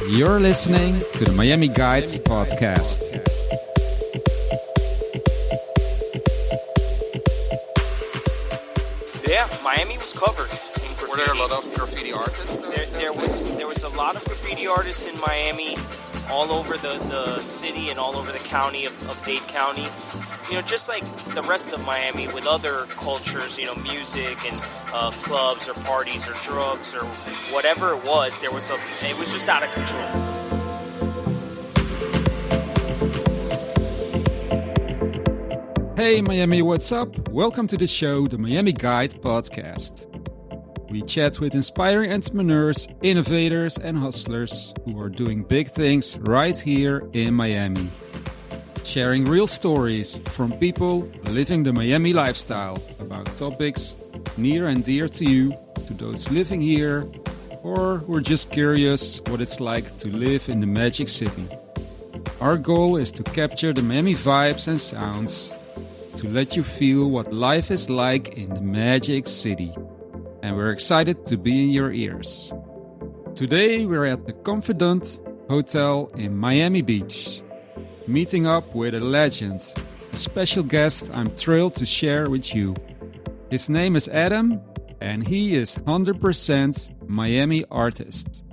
You're listening to the Miami Guides podcast. Yeah, Miami was covered in graffiti. Were there a lot of graffiti artists? There was a lot of graffiti artists in Miami, all over the city and all over the county of Dade County. You know, just like the rest of Miami with other cultures, you know, music and clubs or parties or drugs or whatever it was, it was just out of control. Hey Miami, what's up? Welcome to the show, the Miami Guide podcast. We chat with inspiring entrepreneurs, innovators and hustlers who are doing big things right here in Miami. Sharing real stories from people living the Miami lifestyle about topics near and dear to you, to those living here, or who are just curious what it's like to live in the Magic City. Our goal is to capture the Miami vibes and sounds, to let you feel what life is like in the Magic City. And we're excited to be in your ears. Today we're at the Confidant Hotel in Miami Beach, meeting up with a legend, a special guest I'm thrilled to share with you. His name is Adam, and he is 100% Miami artist.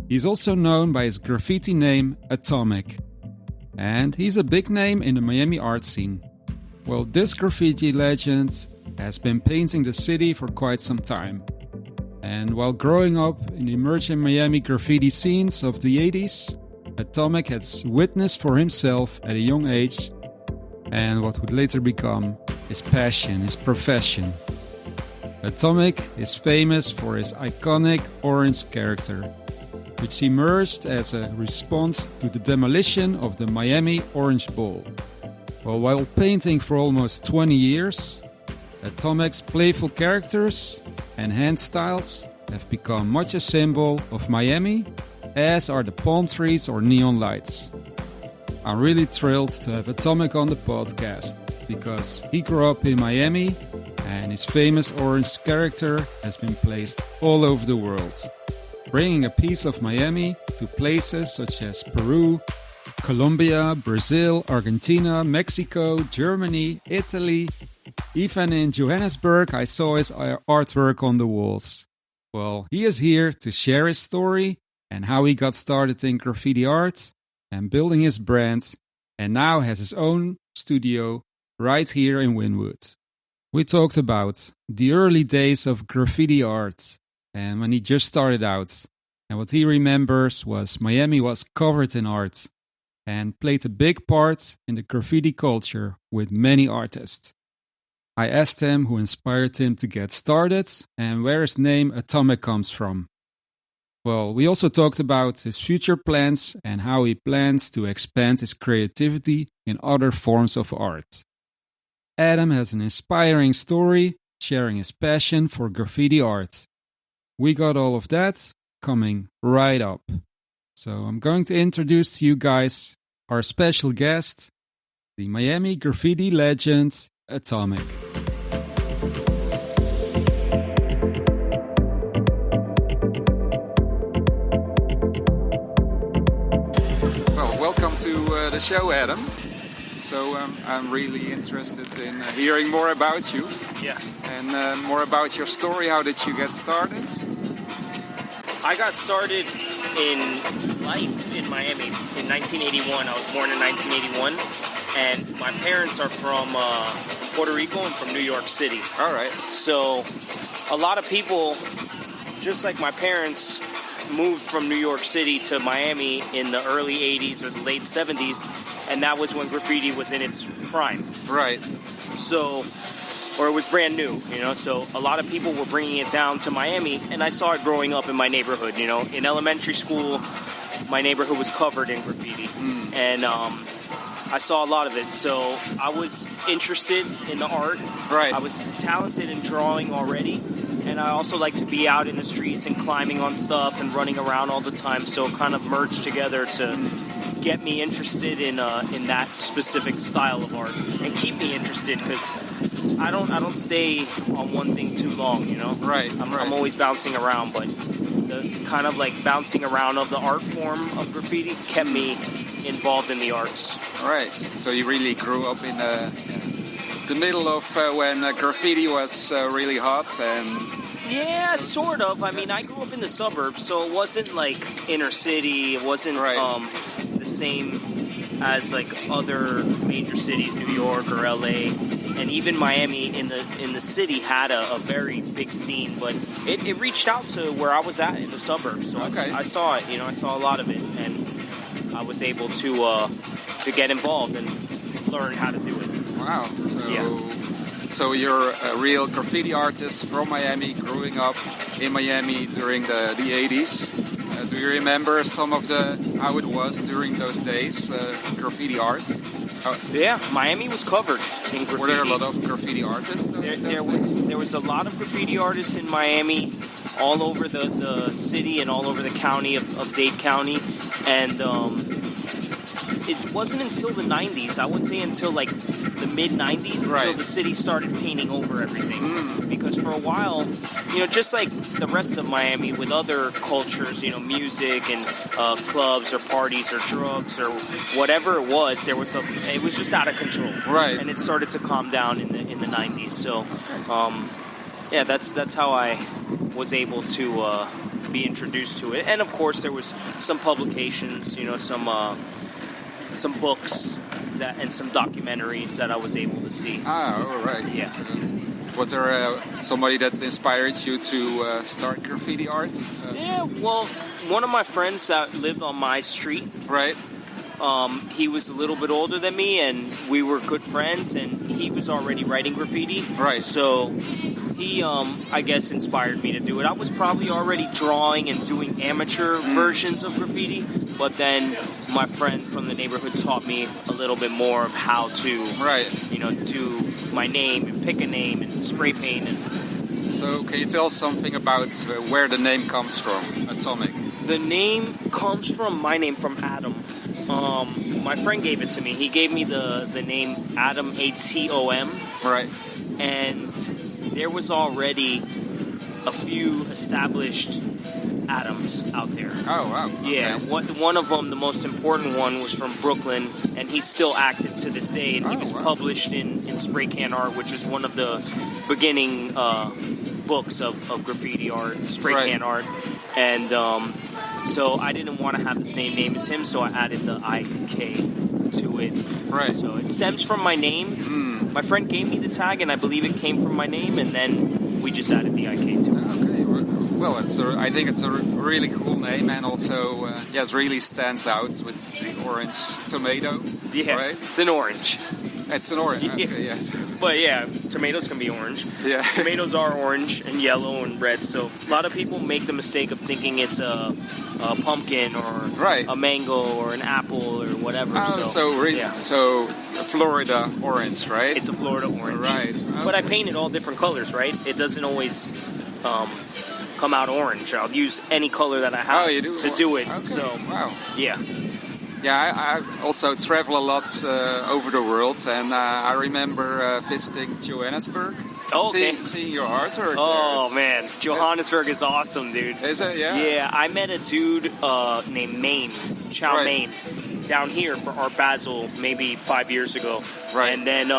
He's also known by his graffiti name Atomik, and he's a big name in the Miami art scene. Well, this graffiti legend has been painting the city for quite some time. And while growing up in the emerging Miami graffiti scenes of the 80s, Atomik has witnessed for himself at a young age and what would later become his passion, his profession. Atomik is famous for his iconic orange character, which emerged as a response to the demolition of the Miami Orange Bowl. Well, while painting for almost 20 years, Atomik's playful characters and hand styles have become much a symbol of Miami, as are the palm trees or neon lights. I'm really thrilled to have Atomik on the podcast because he grew up in Miami and his famous orange character has been placed all over the world, bringing a piece of Miami to places such as Peru, Colombia, Brazil, Argentina, Mexico, Germany, Italy. Even in Johannesburg, I saw his artwork on the walls. Well, he is here to share his story and how he got started in graffiti art and building his brand, and now has his own studio right here in Wynwood. We talked about the early days of graffiti art and when he just started out, and what he remembers was Miami was covered in art and played a big part in the graffiti culture with many artists. I asked him who inspired him to get started and where his name Atomik comes from. Well, we also talked about his future plans and how he plans to expand his creativity in other forms of art. Adam has an inspiring story, sharing his passion for graffiti art. We got all of that coming right up. So I'm going to introduce to you guys our special guest, the Miami graffiti legend, Atomik. Well, welcome to the show, Adam. So I'm really interested in hearing more about you. Yeah. And more about your story. How did you get started? I got started in life in Miami in 1981. I was born in 1981, and my parents are from Puerto Rico and from New York City. All right. So a lot of people, just like my parents, moved from New York City to Miami in the early 80s or the late 70s, and that was when graffiti was in its prime. Right. So, or it was brand new, you know, so a lot of people were bringing it down to Miami, and I saw it growing up in my neighborhood, you know. In elementary school, my neighborhood was covered in graffiti, and I saw a lot of it, so I was interested in the art. Right. I was talented in drawing already, and I also like to be out in the streets and climbing on stuff and running around all the time, so it kind of merged together to get me interested in that specific style of art and keep me interested, because I don't stay on one thing too long, you know. Right. I'm always bouncing around, but the kind of like bouncing around of the art form of graffiti kept me involved in the arts. All right. So you really grew up in the middle of when graffiti was really hot and... Yeah, sort of. I mean, I grew up in the suburbs, so it wasn't like inner city. It wasn't the same as like other major cities, New York or LA, and even Miami in the city had a very big scene. But it reached out to where I was at in the suburbs, so I saw it. I saw a lot of it, and I was able to get involved and learn how to do it. Wow. So. Yeah. So you're a real graffiti artist from Miami, growing up in Miami during the 80s. Do you remember some of how it was during those days, graffiti art? Yeah, Miami was covered in graffiti. Were there a lot of graffiti artists? There was a lot of graffiti artists in Miami, all over the city and all over the county of Dade County, and it wasn't until the 90s, I would say until like the mid-90s, until the city started painting over everything. Because for a while, just like the rest of Miami with other cultures, music and clubs or parties or drugs or whatever it was, it was just out of control. Right. And it started to calm down in the 90s. So, that's how I was able to be introduced to it. And of course, there was some publications, some books and some documentaries that I was able to see. All right. Yeah. Was there somebody that inspired you to start graffiti art? Yeah, well, one of my friends that lived on my street. Right. He was a little bit older than me, and we were good friends, and he was already writing graffiti. Right. So he, I guess, inspired me to do it. I was probably already drawing and doing amateur versions of graffiti, but then my friend from the neighborhood taught me a little bit more of how to, do my name and pick a name and spray paint. So can you tell us something about where the name comes from, Atomik? The name comes from my name, from Atom. My friend gave it to me. He gave me the name Atom, A-T-O-M. Right. And there was already a few established Atoms out there. Oh, wow. Okay. Yeah, one of them, the most important one, was from Brooklyn, and he's still active to this day, and he was published in Spray Can Art, which is one of the beginning books of graffiti art, Spray Can Art. And so I didn't want to have the same name as him, so I added the I-K to it. Right. So it stems from my name. My friend gave me the tag, and I believe it came from my name, and then we just added the I-K to it. Okay. Well, I think it's a really cool name, and also, it really stands out with the orange tomato. Yeah, right? It's an orange. It's an orange, okay, yes. But yeah, tomatoes can be orange. Yeah. Tomatoes are orange and yellow and red, so a lot of people make the mistake of thinking it's a pumpkin or a mango or an apple or whatever. So Florida orange, right? It's a Florida orange. Right. Okay. But I painted all different colors, right? It doesn't always come out orange. I'll use any color that I have to do it. Okay. So, wow. Yeah. Yeah, I also travel a lot over the world, and I remember visiting Johannesburg. Oh, okay. Seeing your artwork. Oh, man. Johannesburg is awesome, dude. Is it? Yeah? Yeah, I met a dude named Maine, Chow Maine, down here for Art Basel maybe 5 years ago. Right. And then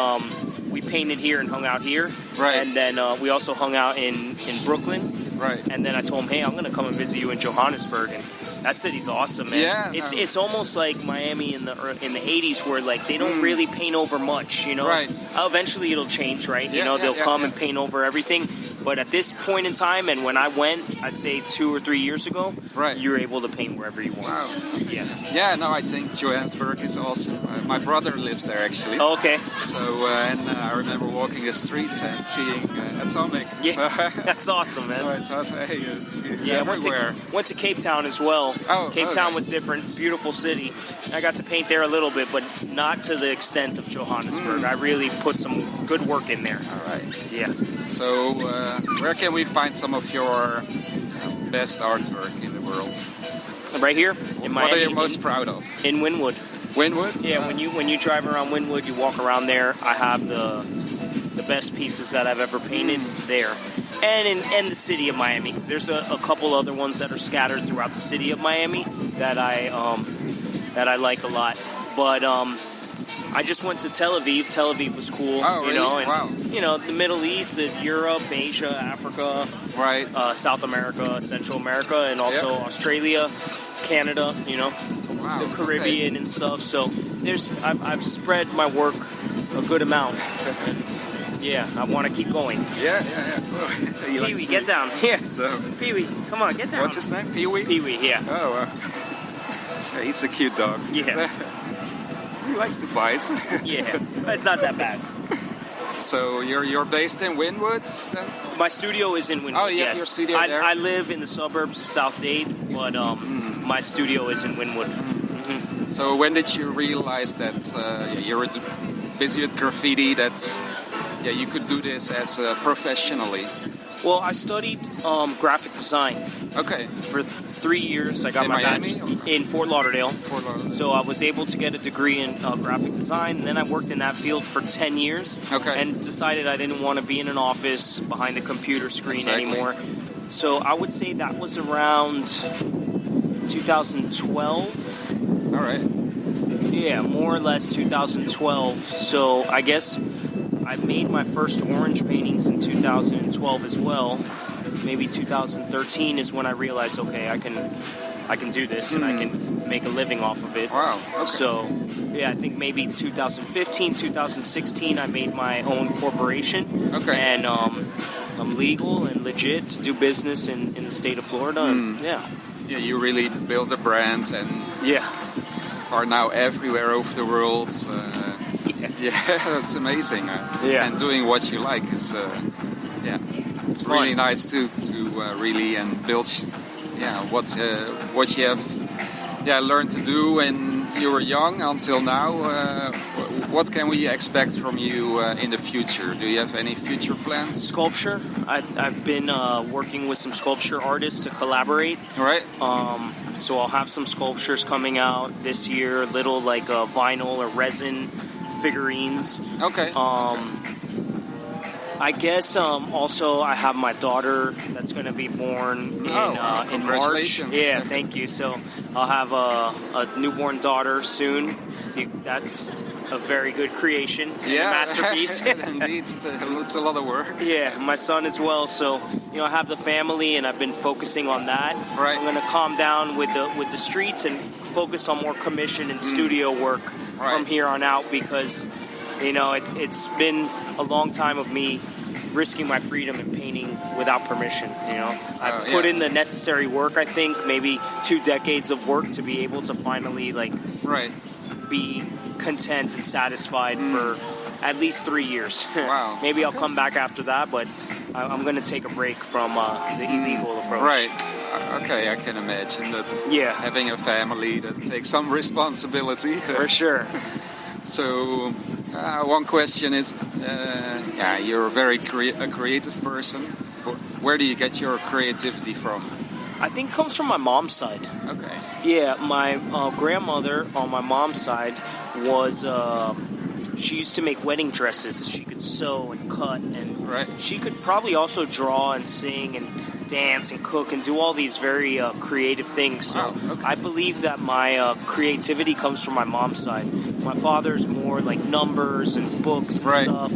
we painted here and hung out here. Right. And then we also hung out in Brooklyn. Right. And then I told him, hey, I'm going to come and visit you in Johannesburg. And that city's awesome, man. Yeah. It's almost like Miami in the 80s where, like, they don't really paint over much, you know? Right. Eventually it'll change, right? They'll come and paint over everything. But at this point in time, and when I went, I'd say 2 or 3 years ago, you're able to paint wherever you want. Wow. Yeah. Yeah, no, I think Johannesburg is awesome. My brother lives there, actually. Oh, okay. So, and I remember walking the streets and seeing Atomik. Yeah, so, that's awesome, man. So I thought, hey, it's everywhere. Went to Cape Town as well. Oh, Cape Town was different, beautiful city. I got to paint there a little bit, but not to the extent of Johannesburg. I really put some good work in there. All right. Yeah. So, where can we find some of your best artwork in the world? Right here in Miami. What are you most proud of? In Wynwood. Wynwood? Yeah, when you drive around Wynwood, you walk around there. I have the best pieces that I've ever painted there. and the city of Miami. 'Cause there's a couple other ones that are scattered throughout the city of Miami that I like a lot. But I just went to Tel Aviv. Tel Aviv was cool. Oh, really? You know, and Wow. you know, the Middle East, Europe, Asia, Africa, Right. South America, Central America, and also Yep. Australia, Canada. You know, Wow, the Caribbean and stuff. So I've spread my work a good amount. And yeah, I want to keep going. Yeah. He likes Pee-wee, to get eat. down here. So, Pee-wee, come on, get down. what's his name? Pee-wee? Pee-wee, yeah. Oh, yeah, he's a cute dog. Yeah. He likes to bite. Yeah, it's not that bad. So you're based in Wynwood then? My studio is in Wynwood. Oh, you have yes. your studio there? I live in the suburbs of South Dade, but my studio is in Wynwood. So when did you realize that you're busy with graffiti, that you could do this as professionally? Well, I studied graphic design Okay. for 3 years. I got In my Miami? bachelor's in Fort Lauderdale. Fort Lauderdale. So I was able to get a degree in graphic design, and then I worked in that field for 10 years. Okay. And decided I didn't want to be in an office behind a computer screen Exactly. anymore. So I would say that was around 2012. All right. Yeah, more or less 2012. So I guess I made my first orange paintings in 2012 as well. Maybe 2013 is when I realized, okay, I can do this and I can make a living off of it. Wow. Okay. So, yeah, I think maybe 2015, 2016, I made my own corporation. Okay. And I'm legal and legit to do business in the state of Florida. And, yeah. Yeah, you really built a brand and Yeah. are now everywhere over the world. Yeah, that's amazing. Yeah. And doing what you like is, it's fun. really nice to really and build, what you have, learned to do when you were young until now. What can we expect from you in the future? Do you have any future plans? Sculpture. I've been working with some sculpture artists to collaborate. All right. So I'll have some sculptures coming out this year, little like vinyl or resin figurines. Okay. I guess also I have my daughter that's going to be born in March. Congratulations. Yeah, thank you. So I'll have a newborn daughter soon. That's a very good creation. Yeah. A masterpiece. Indeed, it's a lot of work. Yeah, my son as well. So I have the family, and I've been focusing on that. Right. I'm going to calm down with the streets and focus on more commission and studio work from here on out, because it's been a long time of me risking my freedom and painting without permission. I've put in the necessary work. I think maybe 2 decades of work to be able to finally be content and satisfied for at least 3 years. Wow. Maybe I'll come back after that, but I'm going to take a break from the illegal approach. Right. Okay, I can imagine that. Yeah. Having a family that takes some responsibility. For sure. So, one question is, you're a very creative person. Where do you get your creativity from? I think it comes from my mom's side. Okay. Yeah, my grandmother on my mom's side was, she used to make wedding dresses. She could sew and cut, and she could probably also draw and sing and dance and cook and do all these very creative things. So I believe that my creativity comes from my mom's side. My father's more like numbers and books and stuff.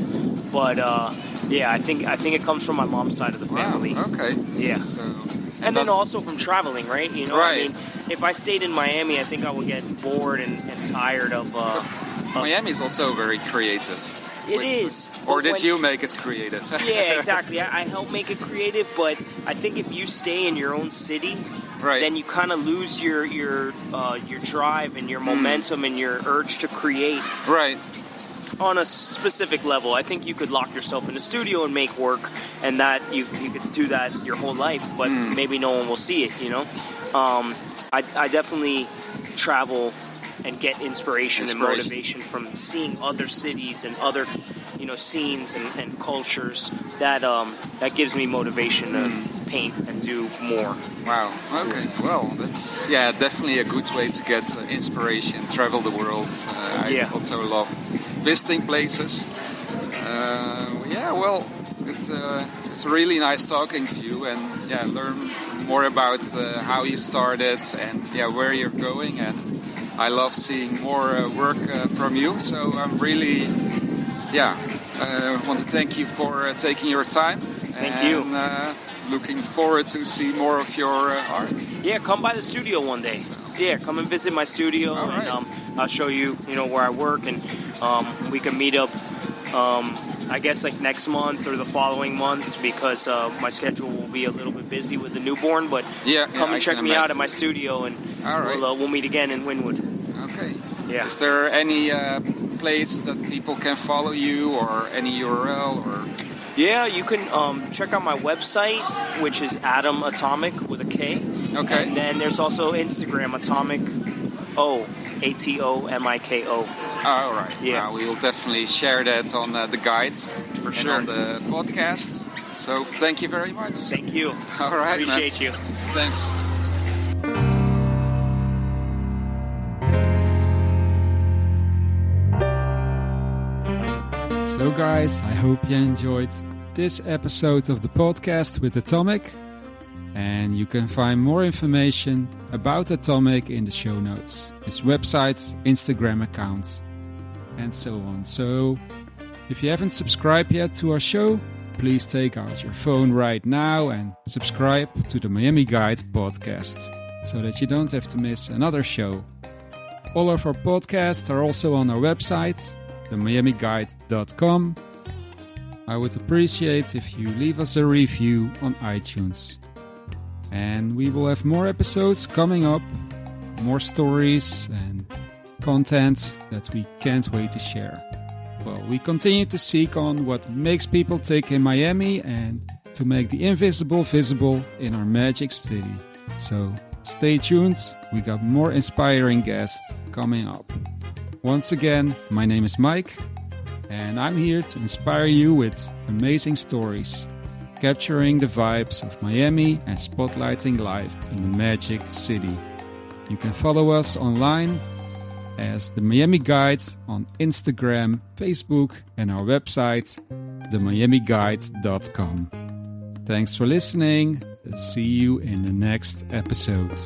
But I think it comes from my mom's side of the family. Wow. Okay. Yeah. So, and then also from traveling, right? Right. I mean, if I stayed in Miami, I think I would get bored and tired of... Miami is also very creative. It is. Or did you make it creative? Yeah, exactly. I help make it creative, but I think if you stay in your own city, then you kind of lose your drive and your momentum and your urge to create. Right. On a specific level. I think you could lock yourself in a studio and make work, and that you could do that your whole life, but maybe no one will see it, I definitely travel and get inspiration and motivation from seeing other cities and other, scenes and cultures. That gives me motivation to paint and do more. Wow. Okay. Well, that's definitely a good way to get inspiration. Travel the world. I also love visiting places. It's it's really nice talking to you and learn more about how you started and where you're going. And I love seeing more work from you. So I'm really want to thank you for taking your time. Thank you. Looking forward to see more of your art. Yeah, come by the studio one day. Yeah, come and visit my studio, right. and I'll show you, where I work, and we can meet up. I guess like next month or the following month, because my schedule will be a little bit busy with the newborn. But come and check me out at my studio, and we'll meet again in Wynwood. Okay. Yeah. Is there any place that people can follow you, or any URL, or? Yeah, you can check out my website, which is Atomik with a K. Okay. And then there's also Instagram, Atomik Atomiko. All right. Yeah. We will definitely share that on the guides For and sure. on the podcast. So thank you very much. Thank you. All right, Appreciate you. Thanks. So guys, I hope you enjoyed this episode of the podcast with Atomik. And you can find more information about Atomik in the show notes, his website, Instagram account, and so on. So if you haven't subscribed yet to our show, please take out your phone right now and subscribe to the Miami Guide podcast so that you don't have to miss another show. All of our podcasts are also on our website, themiamiguide.com. I would appreciate if you leave us a review on iTunes. And we will have more episodes coming up, more stories and content that we can't wait to share. Well, we continue to seek on what makes people tick in Miami and to make the invisible visible in our magic city. So stay tuned, we got more inspiring guests coming up. Once again, my name is Mike, and I'm here to inspire you with amazing stories, capturing the vibes of Miami and spotlighting life in the magic city. You can follow us online as The Miami Guide on Instagram, Facebook, and our website, themiamiguide.com. Thanks for listening. See you in the next episode.